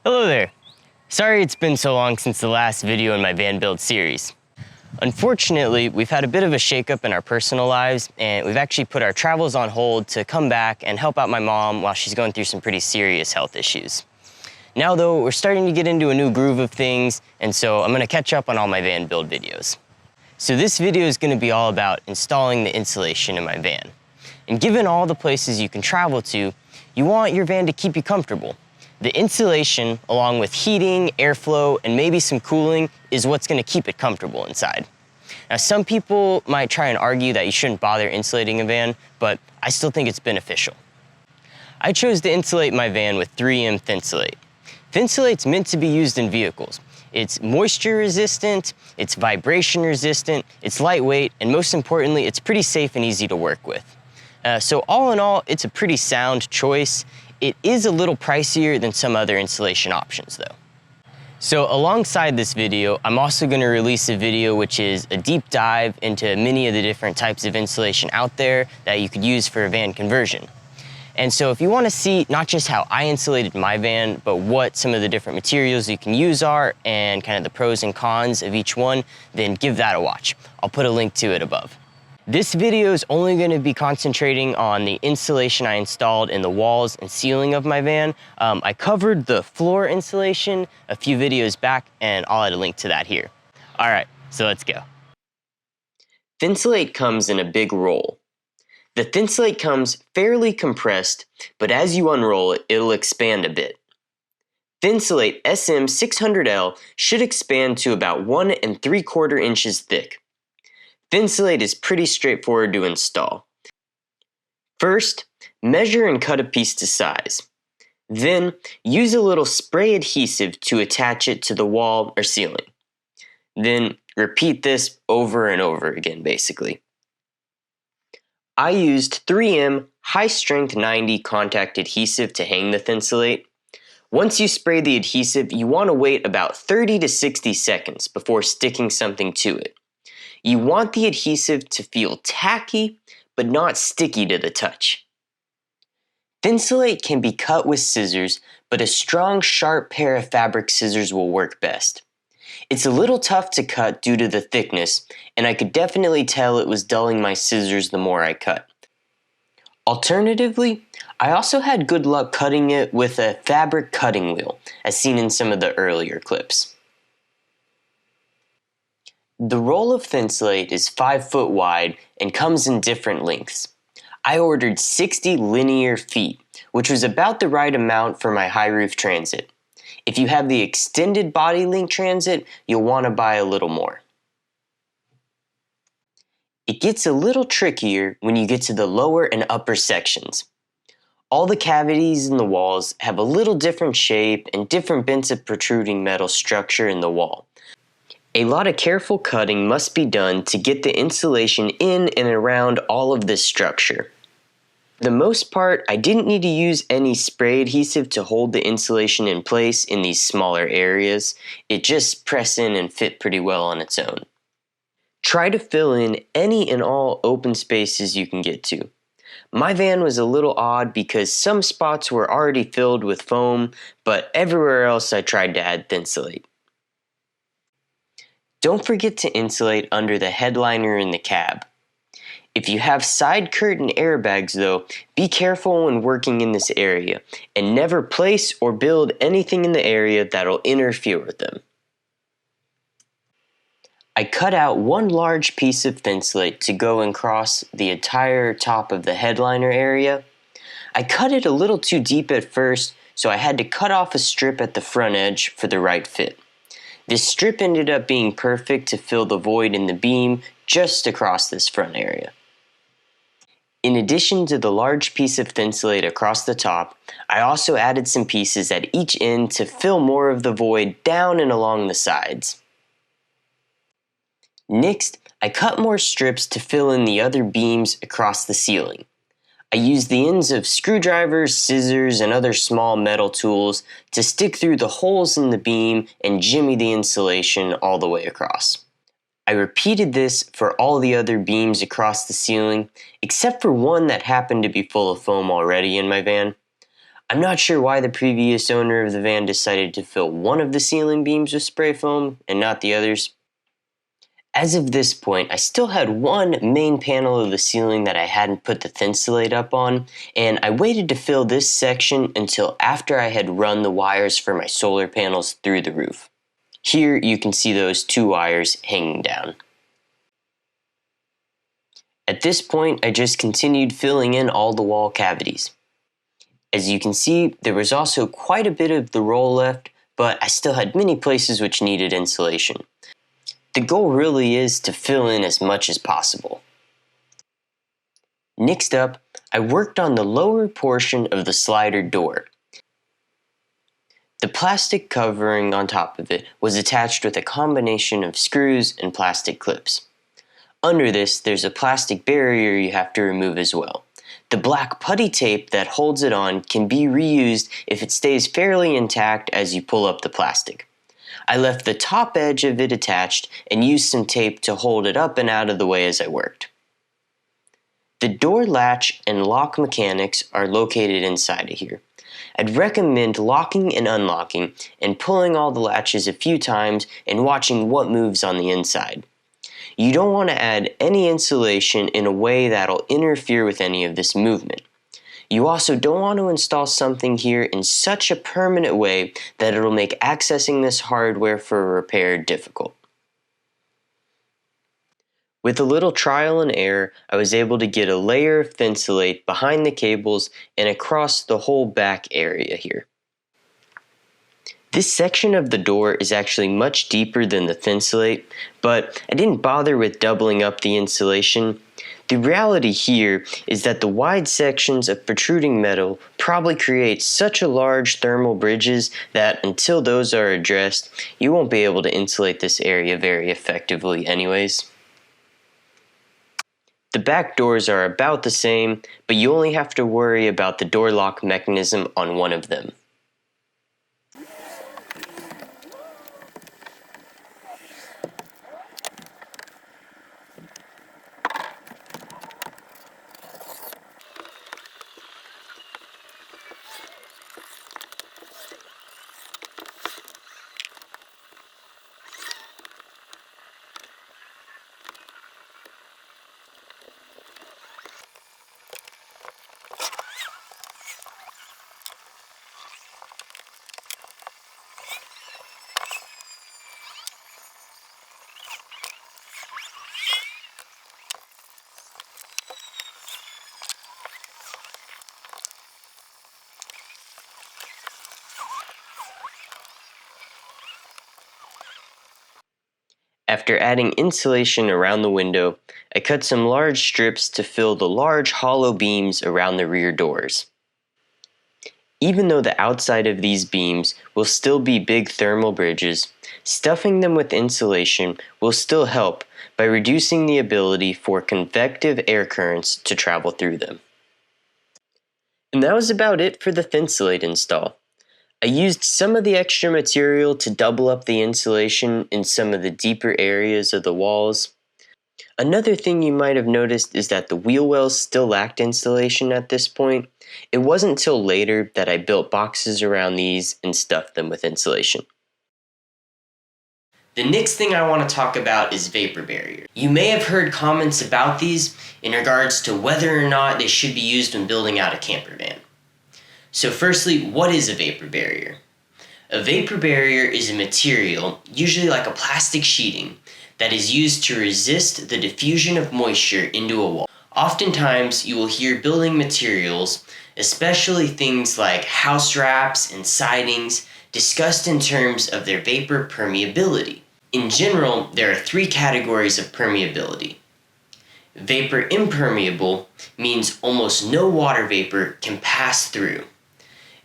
Hello there. Sorry it's been so long since the last video in my van build series. Unfortunately, we've had a bit of a shakeup in our personal lives, and we've actually put our travels on hold to come back and help out my mom while she's going through some pretty serious health issues. Now though, we're starting to get into a new groove of things, and so I'm gonna catch up on all my van build videos. So this video is gonna be all about installing the insulation in my van. And given all the places you can travel to, you want your van to keep you comfortable. The insulation, along with heating, airflow, and maybe some cooling, is what's gonna keep it comfortable inside. Now, some people might try and argue that you shouldn't bother insulating a van, but I still think it's beneficial. I chose to insulate my van with 3M Thinsulate. Thinsulate's meant to be used in vehicles. It's moisture resistant, it's vibration resistant, it's lightweight, and most importantly, it's pretty safe and easy to work with. So all in all, it's a pretty sound choice. It is a little pricier than some other insulation options though. So alongside this video, I'm also going to release a video which is a deep dive into many of the different types of insulation out there that you could use for a van conversion. And so if you want to see not just how I insulated my van, but what some of the different materials you can use are and kind of the pros and cons of each one, then give that a watch. I'll put a link to it above. This video is only going to be concentrating on the insulation I installed in the walls and ceiling of my van. I covered the floor insulation a few videos back, and I'll add a link to that here. All right, so let's go. Thinsulate comes in a big roll. The Thinsulate comes fairly compressed, but as you unroll it, it'll expand a bit. Thinsulate SM600L should expand to about 1 3/4 inches thick. Thinsulate is pretty straightforward to install. First, measure and cut a piece to size. Then, use a little spray adhesive to attach it to the wall or ceiling. Then, repeat this over and over again, basically. I used 3M High Strength 90 contact adhesive to hang the Thinsulate. Once you spray the adhesive, you want to wait about 30 to 60 seconds before sticking something to it. You want the adhesive to feel tacky, but not sticky to the touch. Thinsulate can be cut with scissors, but a strong, sharp pair of fabric scissors will work best. It's a little tough to cut due to the thickness, and I could definitely tell it was dulling my scissors the more I cut. Alternatively, I also had good luck cutting it with a fabric cutting wheel, as seen in some of the earlier clips. The roll of Thinsulate is 5 foot wide and comes in different lengths. I ordered 60 linear feet, which was about the right amount for my high roof transit. If you have the extended body length transit, you'll want to buy a little more. It gets a little trickier when you get to the lower and upper sections. All the cavities in the walls have a little different shape and different bents of protruding metal structure in the wall. A lot of careful cutting must be done to get the insulation in and around all of this structure. For the most part, I didn't need to use any spray adhesive to hold the insulation in place in these smaller areas. It just pressed in and fit pretty well on its own. Try to fill in any and all open spaces you can get to. My van was a little odd because some spots were already filled with foam, but everywhere else I tried to add Thinsulate. Don't forget to insulate under the headliner in the cab. If you have side curtain airbags though, be careful when working in this area and never place or build anything in the area that'll interfere with them. I cut out one large piece of Thinsulate to go across the entire top of the headliner area. I cut it a little too deep at first, so I had to cut off a strip at the front edge for the right fit. This strip ended up being perfect to fill the void in the beam just across this front area. In addition to the large piece of Thinsulate across the top, I also added some pieces at each end to fill more of the void down and along the sides. Next, I cut more strips to fill in the other beams across the ceiling. I used the ends of screwdrivers, scissors, and other small metal tools to stick through the holes in the beam and jimmy the insulation all the way across. I repeated this for all the other beams across the ceiling, except for one that happened to be full of foam already in my van. I'm not sure why the previous owner of the van decided to fill one of the ceiling beams with spray foam and not the others. As of this point, I still had one main panel of the ceiling that I hadn't put the Thinsulate up on, and I waited to fill this section until after I had run the wires for my solar panels through the roof. Here you can see those two wires hanging down. At this point, I just continued filling in all the wall cavities. As you can see, there was also quite a bit of the roll left, but I still had many places which needed insulation. The goal really is to fill in as much as possible. Next up, I worked on the lower portion of the slider door. The plastic covering on top of it was attached with a combination of screws and plastic clips. Under this, there's a plastic barrier you have to remove as well. The black putty tape that holds it on can be reused if it stays fairly intact as you pull up the plastic. I left the top edge of it attached and used some tape to hold it up and out of the way as I worked. The door latch and lock mechanics are located inside of here. I'd recommend locking and unlocking and pulling all the latches a few times and watching what moves on the inside. You don't want to add any insulation in a way that'll interfere with any of this movement. You also don't want to install something here in such a permanent way that it'll make accessing this hardware for a repair difficult. With a little trial and error, I was able to get a layer of Thinsulate behind the cables and across the whole back area here. This section of the door is actually much deeper than the Thinsulate, but I didn't bother with doubling up the insulation. The reality here is that the wide sections of protruding metal probably create such a large thermal bridges that until those are addressed, you won't be able to insulate this area very effectively anyways. The back doors are about the same, but you only have to worry about the door lock mechanism on one of them. After adding insulation around the window, I cut some large strips to fill the large hollow beams around the rear doors. Even though the outside of these beams will still be big thermal bridges, stuffing them with insulation will still help by reducing the ability for convective air currents to travel through them. And that was about it for the Thinsulate install. I used some of the extra material to double up the insulation in some of the deeper areas of the walls. Another thing you might have noticed is that the wheel wells still lacked insulation at this point. It wasn't until later that I built boxes around these and stuffed them with insulation. The next thing I want to talk about is vapor barrier. You may have heard comments about these in regards to whether or not they should be used when building out a camper van. So firstly, what is a vapor barrier? A vapor barrier is a material, usually like a plastic sheeting, that is used to resist the diffusion of moisture into a wall. Oftentimes, you will hear building materials, especially things like house wraps and sidings, discussed in terms of their vapor permeability. In general, there are three categories of permeability. Vapor impermeable means almost no water vapor can pass through.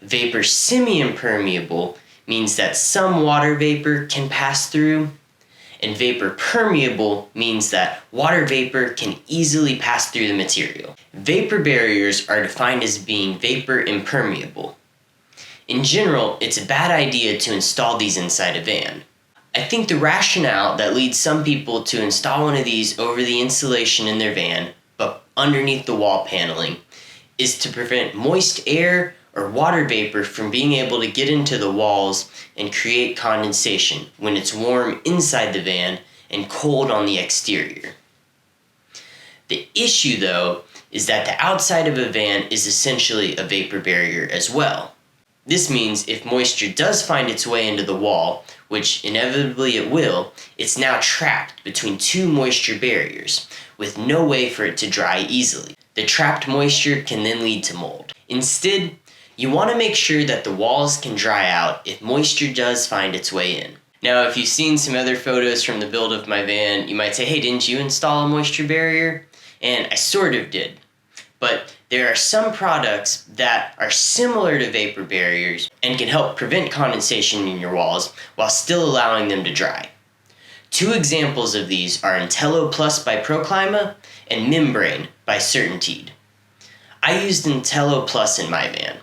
Vapor semi-impermeable means that some water vapor can pass through, and vapor permeable means that water vapor can easily pass through the material. Vapor barriers are defined as being vapor impermeable. In general, it's a bad idea to install these inside a van. I think the rationale that leads some people to install one of these over the insulation in their van, but underneath the wall paneling, is to prevent moist air or water vapor from being able to get into the walls and create condensation when it's warm inside the van and cold on the exterior. The issue, though, is that the outside of a van is essentially a vapor barrier as well. This means if moisture does find its way into the wall, which inevitably it will, it's now trapped between two moisture barriers, with no way for it to dry easily. The trapped moisture can then lead to mold. Instead, you want to make sure that the walls can dry out if moisture does find its way in. Now, if you've seen some other photos from the build of my van, you might say, hey, didn't you install a moisture barrier? And I sort of did. But there are some products that are similar to vapor barriers and can help prevent condensation in your walls while still allowing them to dry. Two examples of these are Intello Plus by Proclima and Membrane by Certainteed. I used Intello Plus in my van.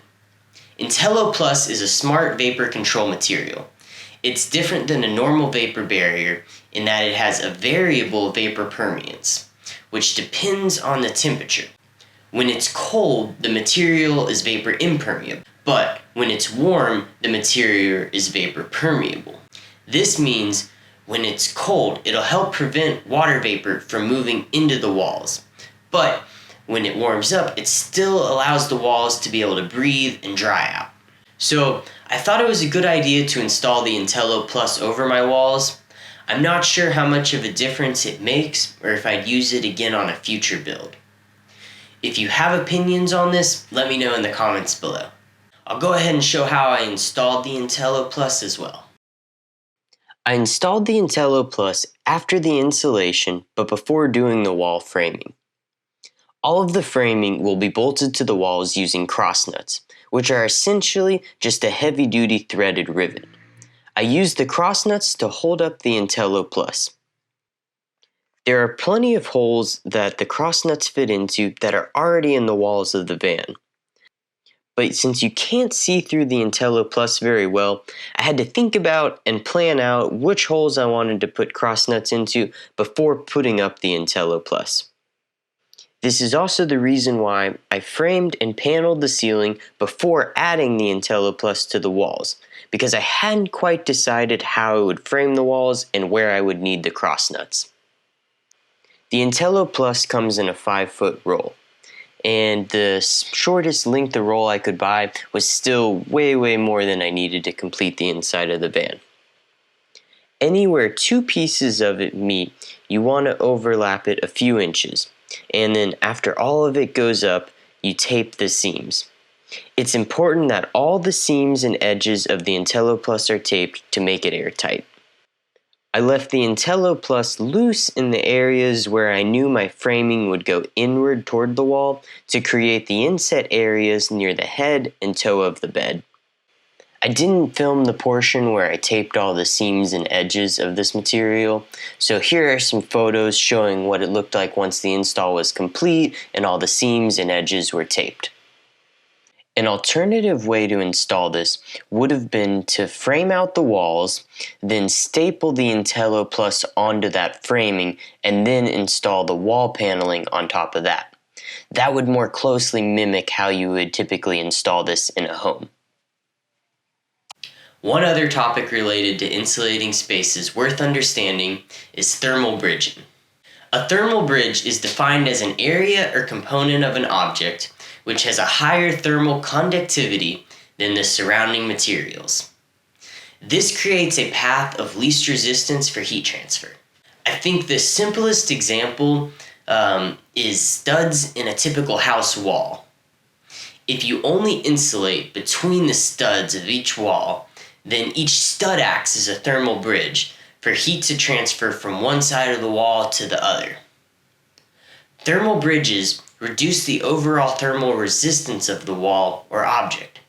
Intello Plus is a smart vapor control material. It's different than a normal vapor barrier in that it has a variable vapor permeance, which depends on the temperature. When it's cold, the material is vapor impermeable, but when it's warm, the material is vapor permeable. This means when it's cold, it'll help prevent water vapor from moving into the walls. But when it warms up, it still allows the walls to be able to breathe and dry out. So I thought it was a good idea to install the Intello Plus over my walls. I'm not sure how much of a difference it makes or if I'd use it again on a future build. If you have opinions on this, let me know in the comments below. I'll go ahead and show how I installed the Intello Plus as well. I installed the Intello Plus after the insulation, but before doing the wall framing. All of the framing will be bolted to the walls using cross nuts, which are essentially just a heavy-duty threaded rivet. I used the cross nuts to hold up the Intello Plus. There are plenty of holes that the cross nuts fit into that are already in the walls of the van. But since you can't see through the Intello Plus very well, I had to think about and plan out which holes I wanted to put cross nuts into before putting up the Intello Plus. This is also the reason why I framed and paneled the ceiling before adding the Intello Plus to the walls, because I hadn't quite decided how I would frame the walls and where I would need the cross nuts. The Intello Plus comes in a 5-foot roll, and the shortest length of roll I could buy was still way more than I needed to complete the inside of the van. Anywhere 2 pieces of it meet, you want to overlap it a few inches, and then after all of it goes up, you tape the seams. It's important that all the seams and edges of the Intello Plus are taped to make it airtight. I left the Intello Plus loose in the areas where I knew my framing would go inward toward the wall to create the inset areas near the head and toe of the bed. I didn't film the portion where I taped all the seams and edges of this material, so here are some photos showing what it looked like once the install was complete and all the seams and edges were taped. An alternative way to install this would have been to frame out the walls, then staple the Intello Plus onto that framing, and then install the wall paneling on top of that. That would more closely mimic how you would typically install this in a home. One other topic related to insulating spaces worth understanding is thermal bridging. A thermal bridge is defined as an area or component of an object which has a higher thermal conductivity than the surrounding materials. This creates a path of least resistance for heat transfer. I think the simplest example is studs in a typical house wall. If you only insulate between the studs of each wall, then each stud acts as a thermal bridge for heat to transfer from one side of the wall to the other. Thermal bridges reduce the overall thermal resistance of the wall or object.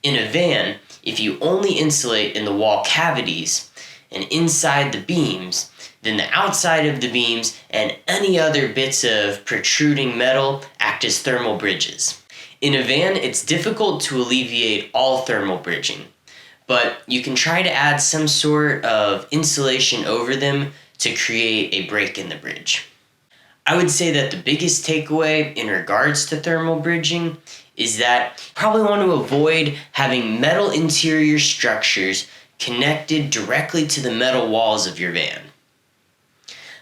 In a van, if you only insulate in the wall cavities and inside the beams, then the outside of the beams and any other bits of protruding metal act as thermal bridges. In a van, it's difficult to alleviate all thermal bridging, but you can try to add some sort of insulation over them to create a break in the bridge. I would say that the biggest takeaway in regards to thermal bridging is that you probably want to avoid having metal interior structures connected directly to the metal walls of your van.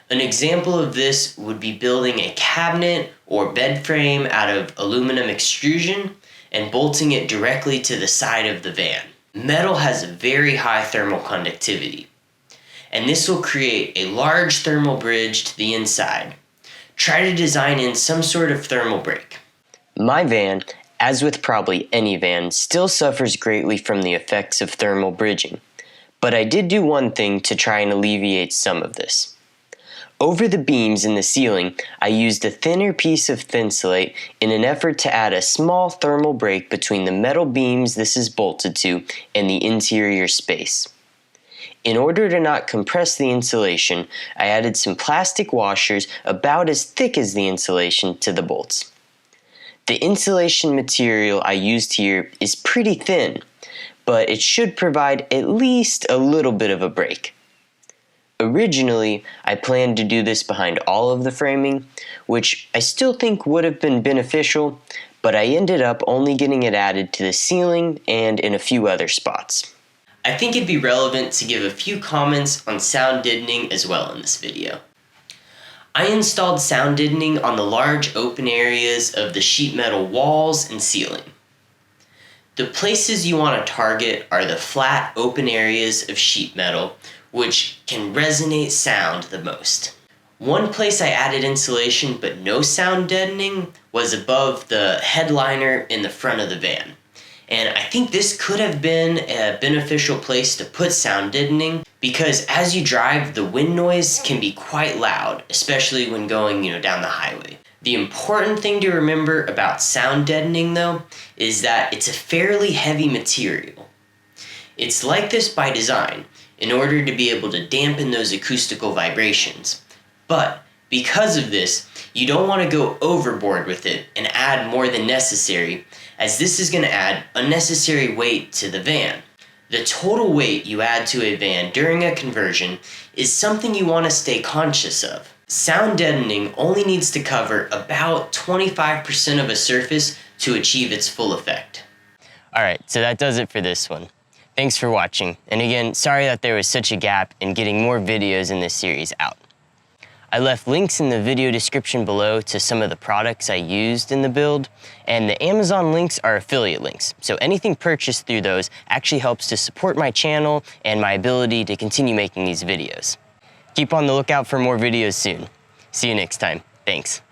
An example of this would be building a cabinet or bed frame out of aluminum extrusion and bolting it directly to the side of the van. Metal has a very high thermal conductivity, and this will create a large thermal bridge to the inside. Try to design in some sort of thermal break. My van, as with probably any van, still suffers greatly from the effects of thermal bridging, but I did do one thing to try and alleviate some of this. Over the beams in the ceiling, I used a thinner piece of Thinsulate in an effort to add a small thermal break between the metal beams this is bolted to and the interior space. In order to not compress the insulation, I added some plastic washers about as thick as the insulation to the bolts. The insulation material I used here is pretty thin, but it should provide at least a little bit of a break. Originally, I planned to do this behind all of the framing, which I still think would have been beneficial, but I ended up only getting it added to the ceiling and in a few other spots. I think it'd be relevant to give a few comments on sound deadening as well in this video. I installed sound deadening on the large open areas of the sheet metal walls and ceiling. The places you want to target are the flat open areas of sheet metal, which can resonate sound the most. One place I added insulation but no sound deadening was above the headliner in the front of the van. And I think this could have been a beneficial place to put sound deadening because as you drive, the wind noise can be quite loud, especially when going, down the highway. The important thing to remember about sound deadening though is that it's a fairly heavy material. It's like this by design, in order to be able to dampen those acoustical vibrations. But because of this, you don't want to go overboard with it and add more than necessary, as this is going to add unnecessary weight to the van. The total weight you add to a van during a conversion is something you want to stay conscious of. Sound deadening only needs to cover about 25% of a surface to achieve its full effect. Alright, so that does it for this one. Thanks for watching, and again, sorry that there was such a gap in getting more videos in this series out. I left links in the video description below to some of the products I used in the build, and the Amazon links are affiliate links, so anything purchased through those actually helps to support my channel and my ability to continue making these videos. Keep on the lookout for more videos soon. See you next time. Thanks.